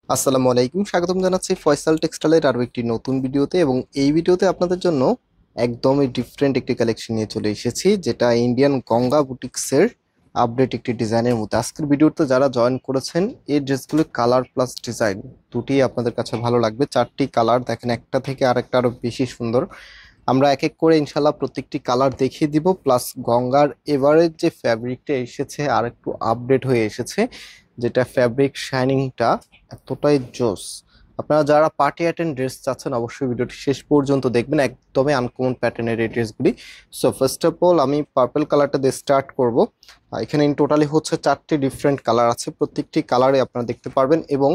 আসসালামু আলাইকুম, স্বাগতম জানাচ্ছি ফয়সাল টেক্সটাইলের আরো একটি নতুন ভিডিওতে। এবং এই ভিডিওতে আপনাদের জন্য একদমই ডিফারেন্ট একটি কালেকশন নিয়ে চলে এসেছি, যেটা ইন্ডিয়ান গঙ্গা বুটিক্সের আপডেট একটি ডিজাইনের মধ্যে। আজকের ভিডিওতে যারা জয়েন করেছেন, এই ড্রেসগুলো কালার প্লাস ডিজাইন দুটি আপনাদের কাছে ভালো লাগবে। চারটি কালার দেখেন, একটা থেকে আরেকটা আরো বেশি সুন্দর। আমরা এক এক করে ইনশাল্লাহ প্রত্যেকটি কালার দেখিয়ে দিব, প্লাস গঙ্গার এভারেজ যে ফ্যাব্রিকটা এসেছে আর একটু আপডেট হয়ে এসেছে, যেটা ফ্যাব্রিক শাইনিংটা এতটাই জোস। আপনারা যারা পার্টি অ্যাটেন্ড ড্রেস চাচ্ছেন, অবশ্যই ভিডিওটি শেষ পর্যন্ত দেখবেন। একদমই আনকমন প্যাটার্নের এই ড্রেসগুলি। সো ফার্স্ট অফ অল আমি পার্পল কালারটা দিয়ে স্টার্ট করব। এখানে ইন টোটালি হচ্ছে চারটি ডিফারেন্ট কালার আছে, প্রত্যেকটি কালারে আপনারা দেখতে পারবেন। এবং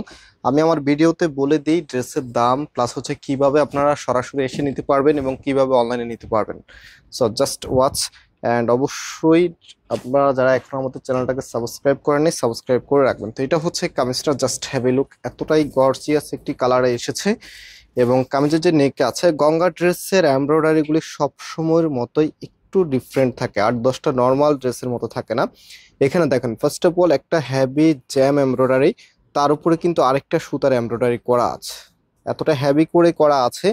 আমি আমার ভিডিওতে বলে দিই ড্রেসের দাম, প্লাস হচ্ছে কিভাবে আপনারা সরাসরি এসে নিতে পারবেন এবং কিভাবে অনলাইনে নিতে পারবেন। So just watch. অ্যান্ড অবশ্যই আপনারা যারা এখন আমাদের চ্যানেলটাকে সাবস্ক্রাইব করেননি, সাবস্ক্রাইব করে রাখবেন। তো এটা হচ্ছে কামিজটা, জাস্ট হ্যাভ এ লুক। এতটাই গর্জিয়াস একটি কালারে এসেছে। এবং কামিজের যে নেক আছে, গঙ্গা ড্রেসের এমব্রয়ডারিগুলি সব সময়ের মতোই একটু ডিফারেন্ট থাকে, 8-10টা নর্মাল ড্রেসের মতো থাকে না। এখানে দেখেন, ফার্স্ট অফ অল একটা হ্যাভি জ্যাম এমব্রয়ডারি, তার উপরে কিন্তু আরেকটা সুতার এমব্রয়ডারি করা আছে। এতটা হ্যাভি করে করা আছে,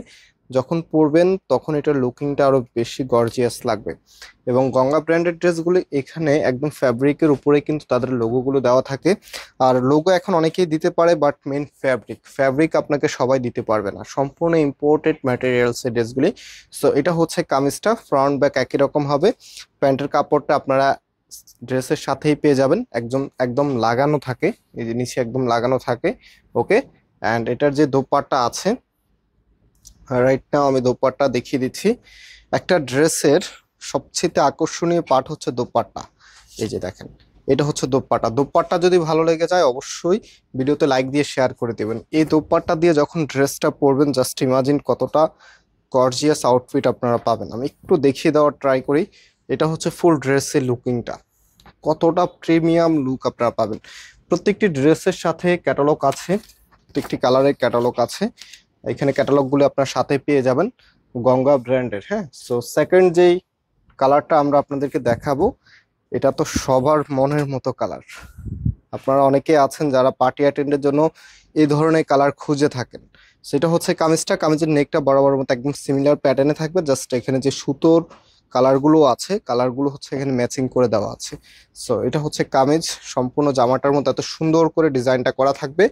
যখন পরবেন তখন এটার লুকিংটা আরো বেশি গর্জিয়াস লাগবে। এবং গঙ্গা ব্র্যান্ডেড ড্রেসগুলো এখানে একদম ফ্যাব্রিকের উপরে কিন্তু তাদের লোগোগুলো দেওয়া থাকে। আর লোগো এখন অনেকেই দিতে পারে, বাট মেন ফ্যাব্রিক আপনাকে সবাই দিতে পারবে না, সম্পূর্ণ ইম্পোর্টেড ম্যাটেরিয়ালসের ড্রেসগুলি। সো এটা হচ্ছে কামিজটা, ফ্রন্ট ব্যাক একই রকম হবে। প্যান্টের কাপড়টা আপনারা ড্রেসের সাথেই পেয়ে যাবেন, একদম একদম লাগানো থাকে, এই যে নিচে একদম লাগানো থাকে। ওকে। অ্যান্ড এটার যে দোপাট্টা আছে, রাইট নাও আমি দোপাট্টা দেখিয়ে দিচ্ছি। একটা ড্রেসের সবচেয়ে আকর্ষণীয় পার্ট হচ্ছে দোপাট্টা। এই যে দেখেন, এটা হচ্ছে দোপাট্টা। দোপাট্টা যদি ভালো লেগে যায়, অবশ্যই ভিডিওতে লাইক দিয়ে শেয়ার করে দেবেন। এই দোপাট্টা দিয়ে যখন ড্রেসটা পরবেন, জাস্ট ইমাজিন কতটা গর্জিয়াস আউটফিট আপনারা পাবেন। আমি একটু দেখিয়ে দেওয়ার ট্রাই করি। এটা হচ্ছে ফুল ড্রেসের লুকিংটা, কতটা প্রিমিয়াম লুক আপনারা পাবেন। প্রত্যেকটি ড্রেসের সাথে ক্যাটালগ আছে, প্রত্যেকটি কালারের ক্যাটালগ আছে। এখানে ক্যাটালগুলো আপনার সাথে পেয়ে যাবেন, গঙ্গা ব্র্যান্ডের। হ্যাঁ, সো সেকেন্ড যেই কালারটা আমরা আপনাদেরকে দেখাবো, এটা তো সবার মনের মতো কালার। আপনারা অনেকে আছেন যারা পার্টি অ্যাটেন্ডের জন্য এই ধরনের কালার খুঁজে থাকেন। সেটা হচ্ছে কামিজটা, কামিজের নেকটা বরাবর মতো একদম সিমিলার প্যাটার্নে থাকবে। জাস্ট এখানে যে সুতোর কালারগুলো আছে, কালারগুলো হচ্ছে এখানে ম্যাচিং করে দেওয়া আছে। সো এটা হচ্ছে কামিজ, সম্পূর্ণ জামাটার মতো এত সুন্দর করে ডিজাইনটা করা থাকবে।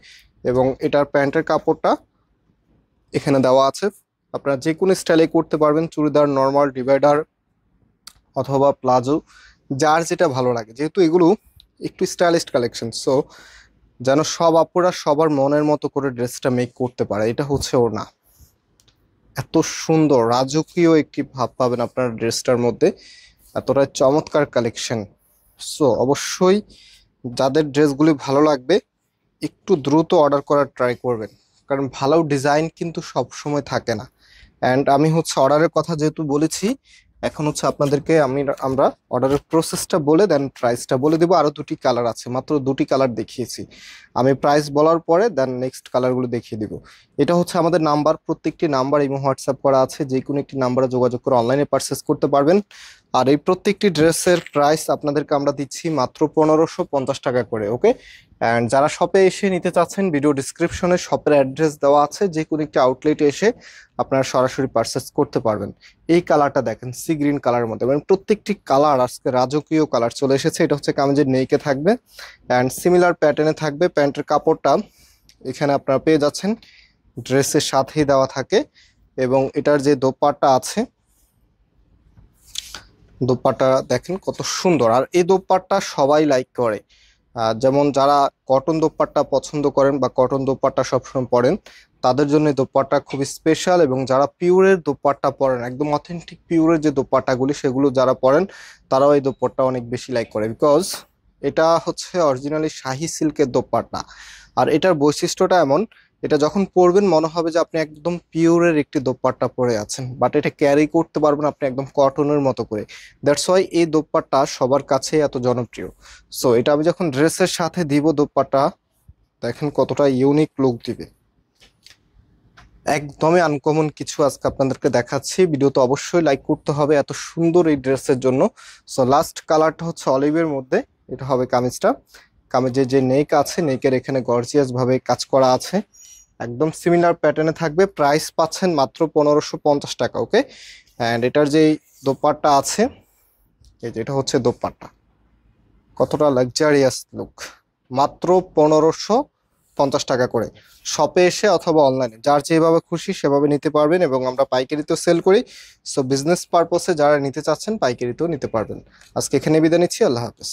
এবং এটার প্যান্টের কাপড়টা এখানে দেওয়া আছে। আপনারা যে কোনো স্টাইলে করতে পারবেন, চুড়িদার, নর্মাল, ডিভাইডার অথবা প্লাজো, যার যেটা ভালো লাগে। যেহেতু এগুলো একটু স্টাইলিশ কালেকশন, সো যেন সব আপুরা সবার মনের মতো করে ড্রেসটা মেক করতে পারে। এটা হচ্ছে ওড়না, এত সুন্দর রাজকীয় একটি ভাব পাবেন আপনার ড্রেসটার মধ্যে, এতটা চমৎকার কালেকশন। সো অবশ্যই যাদের ড্রেসগুলি ভালো লাগবে, একটু দ্রুত অর্ডার করার ট্রাই করবেন, কারণ ভালো ডিজাইন কিন্তু সব সময় থাকে না। অ্যান্ড আমি হচ্ছে অর্ডারের কথা যেহেতু বলেছি, এখন হচ্ছে আপনাদেরকে আমরা অর্ডারের প্রসেসটা বলে দেন প্রাইসটা বলে দেবো। আরো দুটি কালার আছে, মাত্র দুটি কালার দেখিয়েছি। আমি প্রাইস বলার পরে দেন নেক্সট কালারগুলো দেখিয়ে দিব। এটা হচ্ছে আমাদের নাম্বার, প্রত্যেকটি নাম্বার এবং হোয়াটসঅ্যাপ করা আছে, যে কোনো একটি নাম্বারে যোগাযোগ করে অনলাইনে পারচেস করতে পারবেন। আর এই প্রত্যেকটি ড্রেসের প্রাইস আপনাদেরকে আমরা দিচ্ছি মাত্র 1550 টাকা করে। ওকে। অ্যান্ড যারা শপে এসে নিতে চাচ্ছেন, ভিডিও ডিসক্রিপশনে শপের অ্যাড্রেস দেওয়া আছে, যে কোনো একটি আউটলেটে এসে আপনারা সরাসরি পারচেস করতে পারবেন। এই কালারটা দেখেন, সি গ্রিন কালারের মধ্যে, মানে প্রত্যেকটি কালার আজকে রাজকীয় কালার চলে এসেছে। এটা হচ্ছে কামিজের নেইকে থাকবে অ্যান্ড সিমিলার প্যাটার্নে থাকবে। প্যান্টের কাপড়টা এখানে আপনারা পেয়ে যাচ্ছেন, ড্রেসের সাথেই দেওয়া থাকে। এবং এটার যে দোপাট্টা আছে, দোপাট্টা দেখেন কত সুন্দর। আর এই দোপাট্টা সবাই লাইক করে, যেমন যারা কটন দোপাট্টা পছন্দ করেন বা কটন দোপাট্টা সবসময় পরেন, তাদের জন্য এই দোপাট্টা খুবই স্পেশাল। এবং যারা পিওরের দোপাট্টা পরেন, একদম অথেন্টিক পিওরের যে দোপাট্টাগুলি সেগুলো যারা পরেন, তারাও এই দোপাট্টা অনেক বেশি লাইক করে, বিকজ এটা হচ্ছে অরিজিনালি শাহি সিল্কের দোপাট্টা। আর এটার বৈশিষ্ট্যটা এমন, এটা যখন পরবেন মনে হবে যে আপনি একদম পিওরের একটি দোপাট্টা পরে আছেন, বাট এটা ক্যারি করতে পারবেন আপনি একদম কটনের মতো করে। দ্যাটস ওয়াই এই দোপাট্টা সবার কাছে এত জনপ্রিয়। সো এটা আমি যখন ড্রেসের সাথে দিব, দোপাট্টা দেখেন কতটা ইউনিক লুক দিবে। একদমই আনকমন কিছু আজকে আপনাদেরকে দেখাচ্ছি। ভিডিও তো অবশ্যই লাইক করতে হবে এত সুন্দর এই ড্রেসের জন্য। সো লাস্ট কালারটা হচ্ছে অলিভের মধ্যে, এটা হবে কামিজটা। কামিজের যে নেক আছে, নেকের এখানে গর্জিয়াস ভাবে কাজ করা আছে, একদম সিমিলার প্যাটার্নে থাকবে। প্রাইস পাচ্ছেন মাত্র 1550 টাকা। ওকে, অ্যান্ড এটার যে দোপাট্টা আছে, এই যে এটা হচ্ছে দোপাট্টা, কতটা লাক্সারিয়াস লুক। মাত্র 1550 টাকা করে। শপে এসে অথবা অনলাইনে যার যেভাবে খুশি সেভাবে নিতে পারবেন, এবং আমরা পাইকারিতেও সেল করি। সো বিজনেস পারপসে যারা নিতে চাচ্ছেন পাইকারিতেও নিতে পারবেন। আজকে এখানে বিদায় নিচ্ছি, আল্লাহ হাফেজ।